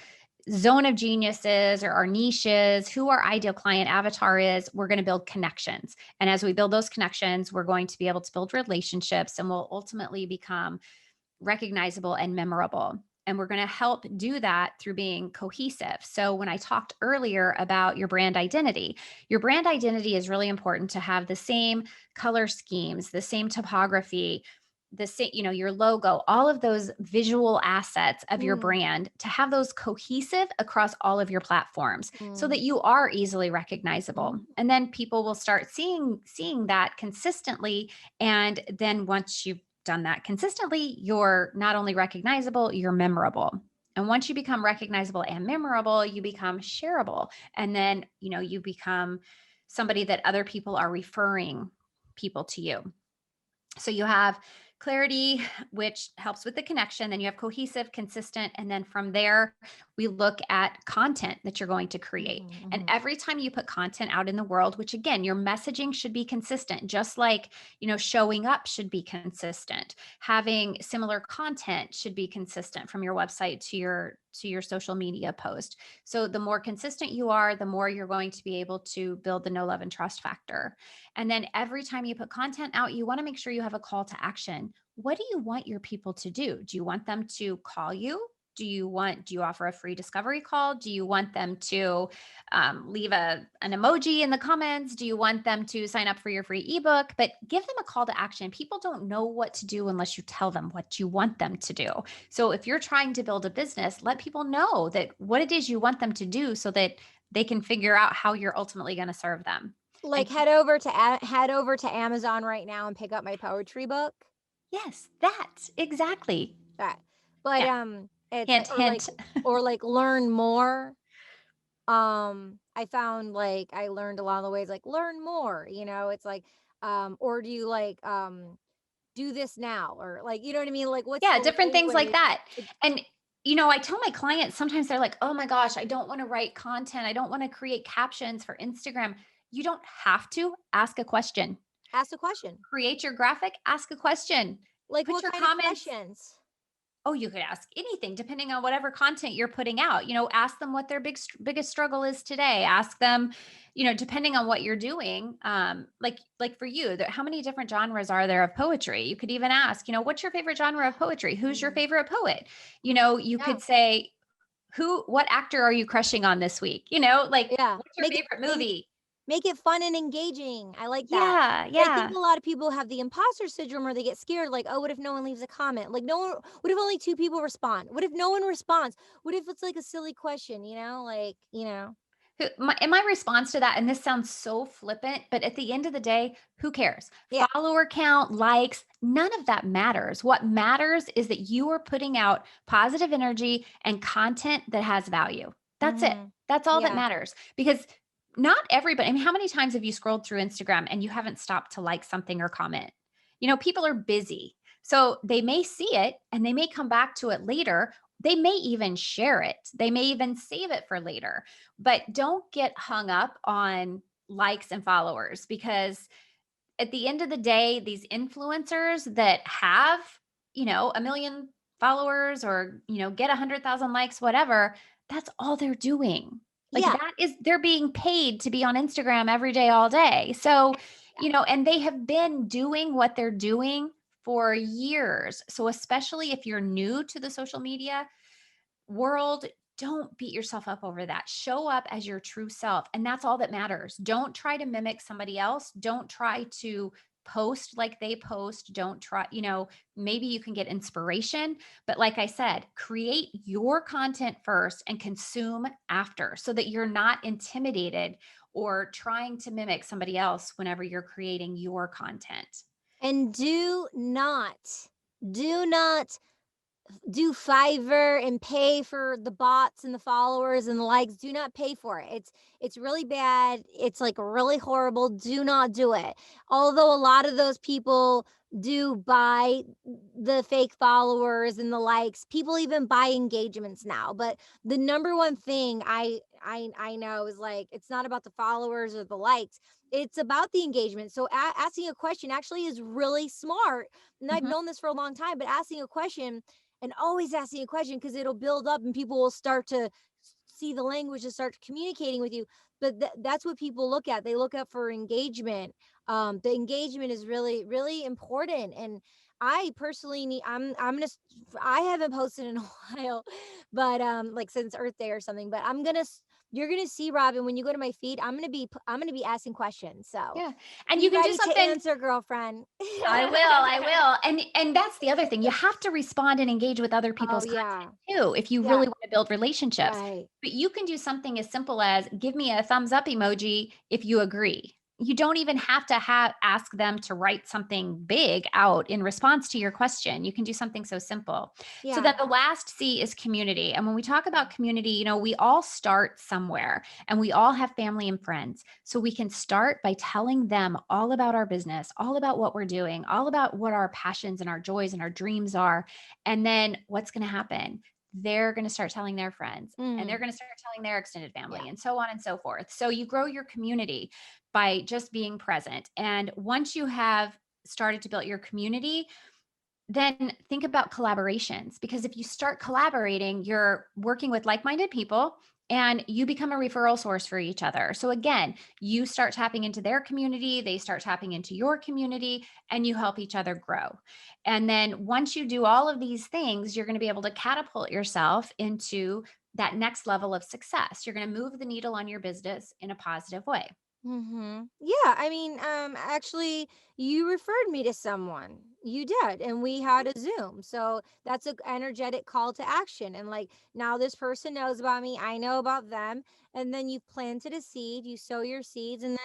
zone of genius is, or our niche is, who our ideal client avatar is, we're going to build connections. And as we build those connections, we're going to be able to build relationships and we'll ultimately become recognizable and memorable. And we're going to help do that through being cohesive. So, when I talked earlier about your brand identity is really important to have the same color schemes, the same topography, the same, your logo, all of those visual assets of your Mm, brand to have those cohesive across all of your platforms so mm, that you are easily recognizable. mm. And then people will start seeing that consistently. And then once you've done that consistently, you're not only recognizable, you're memorable. And once you become recognizable and memorable, you become shareable. And then, you become somebody that other people are referring people to you. So you have clarity, which helps with the connection. Then you have cohesive, consistent. And then from there, we look at content that you're going to create. Mhm, And mhm. every time you put content out in the world, which again, your messaging should be consistent, just like, showing up should be consistent. Having similar content should be consistent from your website to your social media post. So the more consistent you are, the more you're going to be able to build the know, love, and trust factor. And then every time you put content out, you want to make sure you have a call to action. What do you want your people to do? Do you want them to call you? Do you offer a free discovery call? Do you want them to leave an emoji in the comments? Do you want them to sign up for your free ebook? But give them a call to action. People don't know what to do unless you tell them what you want them to do. So if you're trying to build a business, let people know that what it is you want them to do so that they can figure out how you're ultimately going to serve them. Like, And head over to Amazon right now and pick up my poetry book. yes, that exactly. That. But, Yeah. it's Hint, hint. or like learn more. I found like I learned along the ways like learn more, it's like, or do you like, do this now or like, you know what I mean? Like, what's Yeah, the different way things like where that. it, And I tell my clients sometimes they're like, "Oh my gosh, I don't want to write content. I don't want to create captions for Instagram." You don't have to ask a question. ask a question? Create your graphic, ask a question. Like, Put what your kind of comments questions? Oh, you could ask anything depending on whatever content you're putting out. Ask them what their biggest struggle is today. Ask them, depending on what you're doing. Like for you, how many different genres are there of poetry? You could even ask, what's your favorite genre of poetry? Who's your Mm, favorite poet? You yeah, could say, what actor are you crushing on this week? Like, yeah. what's your favorite movie? Make it fun and engaging. I like that. Yeah, But I think yeah. a lot of people have the imposter syndrome, or they get scared, like, oh, what if no one leaves a comment? Like, no one, what if only two people respond? What if no one responds? What if it's like a silly question, Like, And my response to that, and this sounds so flippant, but at the end of the day, who cares? yeah. Follower count, likes, none of that matters. What matters is that you are putting out positive energy and content that has value. That's it. Hmm. That's all that Yeah. matters. Because not everybody, I mean, how many times have you scrolled through Instagram and you haven't stopped to like something or comment? People are busy. So they may see it and they may come back to it later. They may even share it. They may even save it for later, but don't get hung up on likes and followers, because at the end of the day, these influencers that have, a million followers, or, get 100,000 likes, whatever, that's all they're doing. Like, Yeah. they're being paid to be on Instagram every day, all day. So, Yeah. and they have been doing what they're doing for years. So, especially if you're new to the social media world, don't beat yourself up over that. Show up as your true self. And that's all that matters. Don't try to mimic somebody else. Don't try to post like they post. Don't try, maybe you can get inspiration. But like I said, create your content first and consume after, so that you're not intimidated or trying to mimic somebody else whenever you're creating your content. And do not do Fiverr and pay for the bots and the followers and the likes. Do not pay for it. It's really bad. It's like really horrible. Do not do it. Although a lot of those people do buy the fake followers and the likes. People even buy engagements now. But the number one thing I know is, like, it's not about the followers or the likes. It's about the engagement. So asking a question actually is really smart. And I've Mhm. known this for a long time, but asking a question, and always asking a question, because it'll build up and people will start to see the language and start communicating with you. But that's what people look at. They look up for engagement. The engagement is really really important. And I personally need, I haven't posted in a while, but like since Earth Day or something. But you're gonna see, Robyn, when you go to my feed, I'm gonna be asking questions, so Yeah. And you be can do ready to something. answer, girlfriend. I will. And that's the other thing. You have to respond and engage with other Oh people's content yeah. too if you Yeah. really want to build relationships. Right. But you can do something as simple as give me a thumbs up emoji if you agree. You don't even have to ask them to write something big out in response to your question. You can do something so simple. So then Yeah. the last C is community. And when we talk about community, we all start somewhere and we all have family and friends. So we can start by telling them all about our business, all about what we're doing, all about what our passions and our joys and our dreams are. And then what's going to happen? They're going to start telling their friends, and they're Mm. going to start telling their extended Yeah. family, and so on and so forth. So you grow your community by just being present. And once you have started to build your community, then think about collaborations, because if you start collaborating, you're working with like-minded people and you become a referral source for each other. So again, you start tapping into their community, they start tapping into your community, and you help each other grow. And then once you do all of these things, you're going to be able to catapult yourself into that next level of success. You're going to move the needle on your business in a positive way. Yeah, I mean, actually, you referred me to someone. You did, and we had a Zoom. So that's a energetic call to action. And like, now this person knows about me, I know about them, and then you've planted a seed, you sow your seeds, and then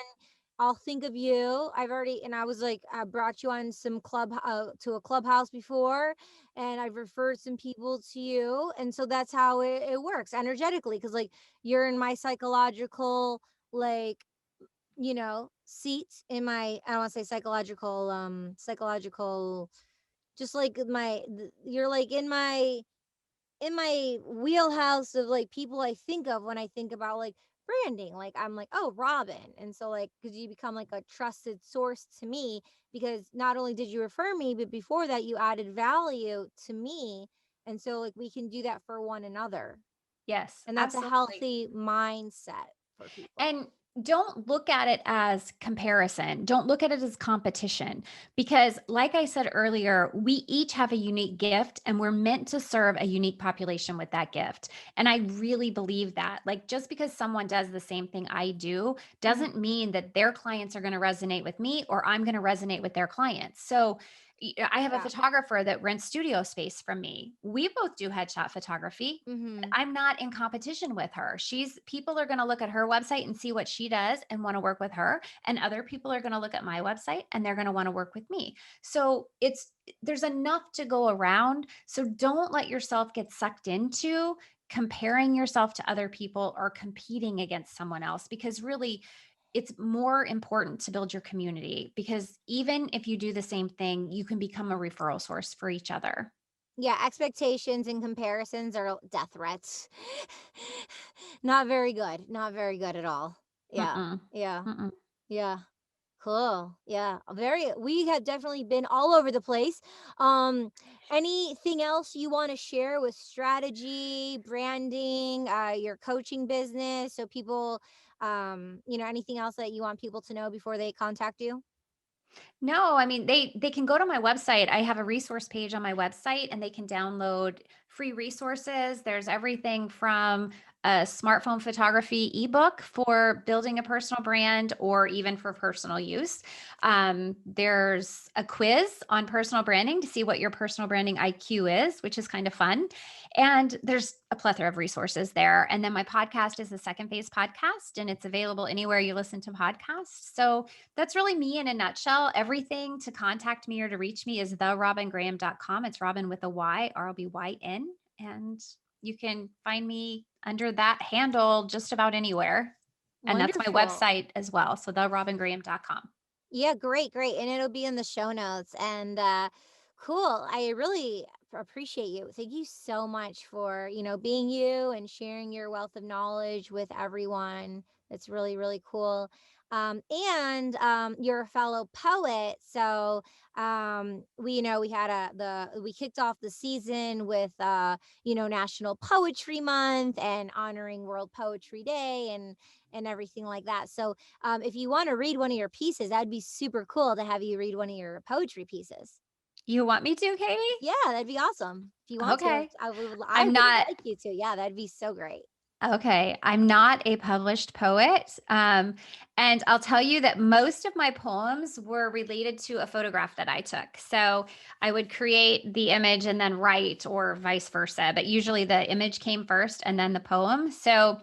I'll think of you. And I was like, I brought you on some to a clubhouse before, and I've referred some people to you. And so that's how it works energetically, because like you're in my psychological, like, seats in my, I don't want to say psychological, just like you're like in my wheelhouse of like people I think of when I think about like branding. Like, I'm like, oh, Robyn. And so like, because you become like a trusted source to me, because not only did you refer me, but before that you added value to me. And so like we can do that for one another. Yes, And that's a absolutely. healthy mindset for people. And don't look at it as comparison. Don't look at it as competition because, like I said earlier, we each have a unique gift and we're meant to serve a unique population with that gift. And I really believe that. Like, just because someone does the same thing I do doesn't Mhm. mean that their clients are going to resonate with me or I'm going to resonate with their clients. So, I have a Yeah. photographer that rents studio space from me. We both do headshot photography. Mhm. I'm not in competition with her. She's People are going to look at her website and see what she does and want to work with her, and other people are going to look at my website and they're going to want to work with me. So there's enough to go around. So don't let yourself get sucked into comparing yourself to other people or competing against someone else, because really it's more important to build your community, because even if you do the same thing, you can become a referral source for each other. Yeah, expectations and comparisons are death threats. Not very good. Not very good at all. Yeah. Mm-mm. Yeah. Mm-mm. Yeah. Cool. Yeah. Very we have definitely been all over the place. Um anything else you want to share with strategy, branding, your coaching business so people anything else that you want people to know before they contact you? No, I mean they can go to my website. I have a resource page on my website and they can download free resources. There's everything from a smartphone photography ebook for building a personal brand or even for personal use. There's a quiz on personal branding to see what your personal branding IQ is, which is kind of fun. And there's a plethora of resources there. And then my podcast is the Second Phase podcast, and it's available anywhere you listen to podcasts. So that's really me in a nutshell. Everything to contact me or to reach me is therobyngraham.com. It's Robyn with a Y, ROBYN. And you can find me under that handle just about anywhere. And that's my Wonderful. website as well. So therobyngraham.com. Yeah, great, great. And it'll be in the show notes. And cool. I really appreciate you. Thank you so much for, being you and sharing your wealth of knowledge with everyone. It's really, really cool. And you're a fellow poet. So we had we kicked off the season with National Poetry Month and honoring World Poetry Day and everything like that. So if you want to read one of your pieces, that'd be super cool to have you read one of your poetry pieces. You want me to, Katie? Yeah, that'd be awesome. If you want to, Okay. I I'm would not. like you to. Yeah, that'd be so great. Okay, I'm not a published poet. And I'll tell you that most of my poems were related to a photograph that I took. So I would create the image and then write, or vice versa. But usually the image came first and then the poem. So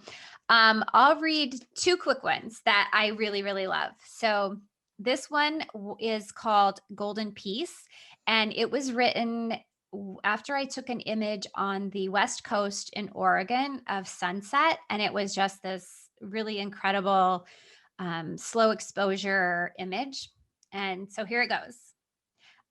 I'll read two quick ones that I really, really love. So this one is called Golden Peace, and it was written after I took an image on the West Coast in Oregon of sunset, and it was just this really incredible slow exposure image. And so here it goes.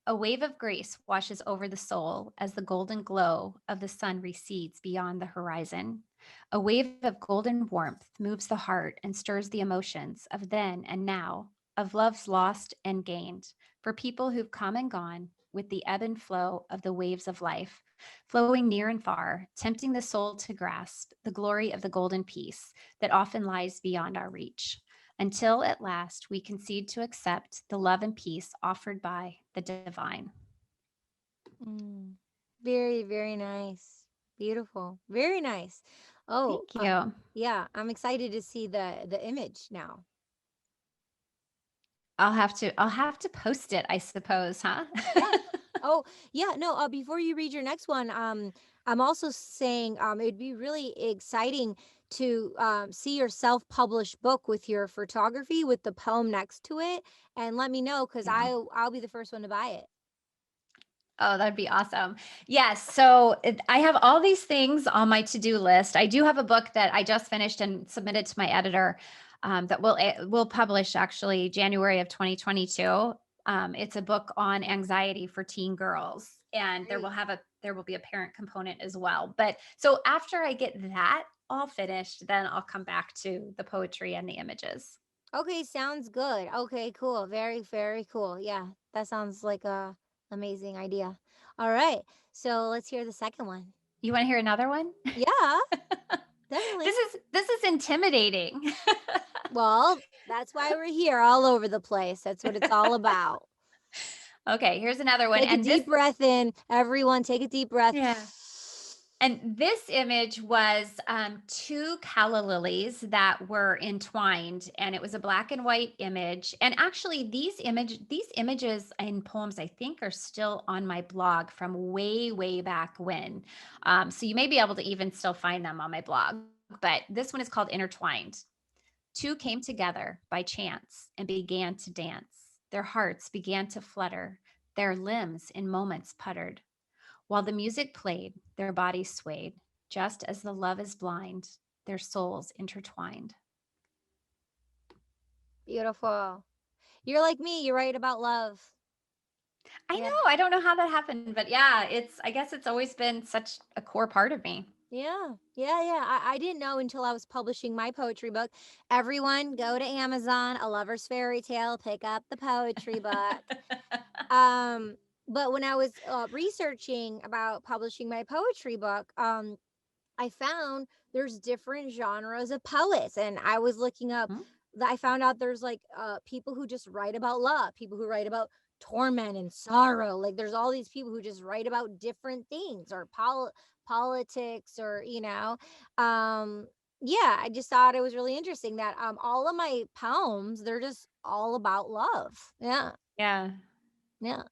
A wave of grace washes over the soul as the golden glow of the sun recedes beyond the horizon. A wave of golden warmth moves the heart and stirs the emotions of then and now, of loves lost and gained, for people who've come and gone with the ebb and flow of the waves of life, flowing near and far, tempting the soul to grasp the glory of the golden peace that often lies beyond our reach, until at last we concede to accept the love and peace offered by the divine. Mm. Very, very nice. Beautiful. Very nice. Oh, Thank you. yeah. I'm excited to see the image now. I'll have to post it, I suppose, huh? Yeah. Oh, yeah. No, before you read your next one, I'm also saying it'd be really exciting to see your self-published book with your photography with the poem next to it, and let me know because Yeah. I'll be the first one to buy it. Oh, that'd be awesome. Yes. So I have all these things on my to-do list. I do have a book that I just finished and submitted to my editor, that will publish actually January of 2022. It's a book on anxiety for teen girls, and Great. there will be a parent component as well. But so after I get that all finished, then I'll come back to the poetry and the images. Okay, sounds good. Okay, cool. Very, very cool. Yeah, that sounds like a amazing idea. All right. So let's hear the second one. You want to hear another one? Yeah, definitely. This is intimidating. Well, that's why we're here all over the place. That's what it's all about. Okay, here's another one. Take a And this deep breath in. Everyone, take a deep breath. Yeah. And this image was two calla lilies that were entwined, and it was a black and white image. And actually, these images and poems, I think, are still on my blog from way, way back when. So you may be able to even still find them on my blog. But this one is called Intertwined. Two came together by chance and began to dance. Their hearts began to flutter. Their limbs in moments puttered. While the music played, their bodies swayed, just as the love is blind, their souls intertwined. Beautiful. You're like me. You write about love. I Yeah. know, I don't know how that happened, but yeah, I guess it's always been such a core part of me. Yeah. Yeah. Yeah. I didn't know until I was publishing my poetry book. Everyone go to Amazon, A Lover's Fairy Tale, pick up the poetry book. Um, but when I was researching about publishing my poetry book, I found there's different genres of poets, and I was looking up. Hmm? I found out there's like people who just write about love, people who write about torment and sorrow. Like there's all these people who just write about different things or politics or um yeah, I just thought it was really interesting that all of my poems, they're just all about love. Yeah. Yeah. Yeah.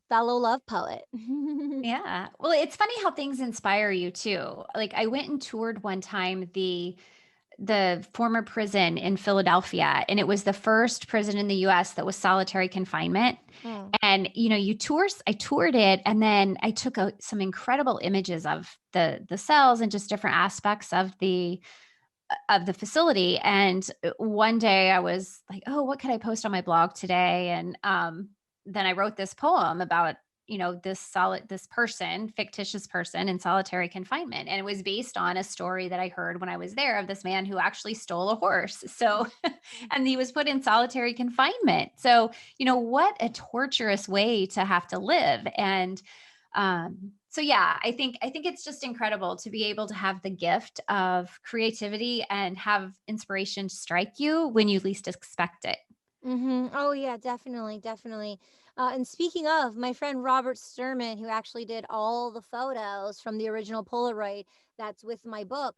Fellow love poet. Yeah. Well, it's funny how things inspire you too. Like I went and toured one time the former prison in Philadelphia, and it was the first prison in the US that was solitary confinement. Mm. And I toured it, and then I took some incredible images of the cells and just different aspects of the facility. And one day I was like, oh, what could I post on my blog today? And then I wrote this poem about, this person, fictitious person in solitary confinement. And it was based on a story that I heard when I was there of this man who actually stole a horse. So, and he was put in solitary confinement. So, what a torturous way to have to live. And so yeah, I think it's just incredible to be able to have the gift of creativity and have inspiration strike you when you least expect it. Oh yeah, definitely, definitely. And speaking of, my friend Robert Sturman, who actually did all the photos from the original Polaroid that's with my book,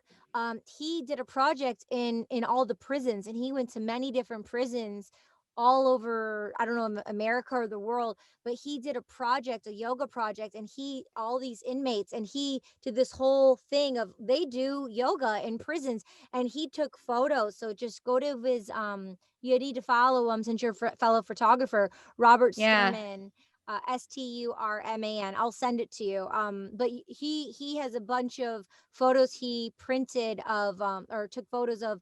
he did a project in all the prisons, and he went to many different prisons all over, I don't know, America or the world, but he did a project, a yoga project, and he all these inmates, and he did this whole thing of they do yoga in prisons, and he took photos. So just go to his you need to follow him since you're a fellow photographer, Robert Yeah. Sturman, Sturman. I'll send it to you. But he has a bunch of photos he printed of or took photos of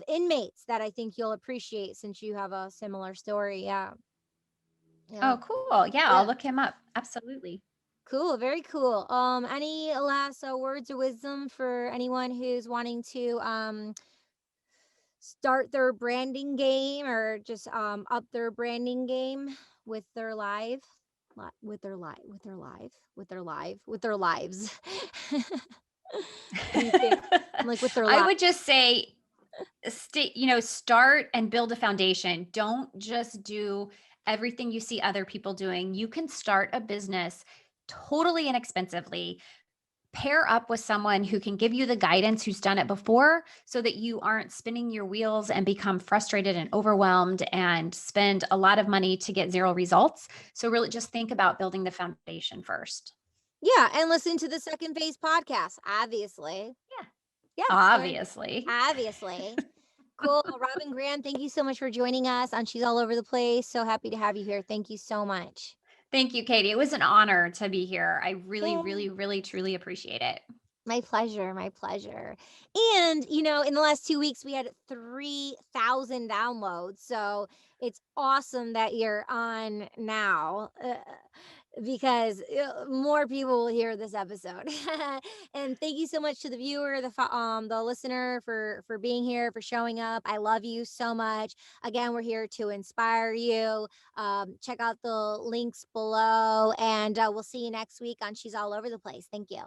inmates that I think you'll appreciate since you have a similar story. Yeah. Yeah. Oh, cool. Yeah, I'll Yeah. look him up. Absolutely. Cool. Very cool. Any last words of wisdom for anyone who's wanting to start their branding game or just up their branding game with their with their lives. What do you think? Like with their I lives. would just say start and build a foundation. Don't just do everything you see other people doing. You can start a business totally inexpensively. Pair up with someone who can give you the guidance who's done it before so that you aren't spinning your wheels and become frustrated and overwhelmed and spend a lot of money to get zero results. So really just think about building the foundation first. Yeah, and listen to the Second Phase podcast, obviously. Yeah, Yes, obviously. obviously. Cool. Robyn Graham, thank you so much for joining us on She's All Over the Place. So happy to have you here. Thank you so much. Thank you, Katie. It was an honor to be here. I really, really, Yay. really, truly appreciate it. My pleasure. My pleasure. And, in the last 2 weeks, we had 3,000 downloads. So it's awesome that you're on now. because more people will hear this episode. And thank you so much to the viewer, the listener for being here, for showing up. I love you so much. Again, we're here to inspire you. Check out the links below, and we'll see you next week on She's All Over the Place. Thank you.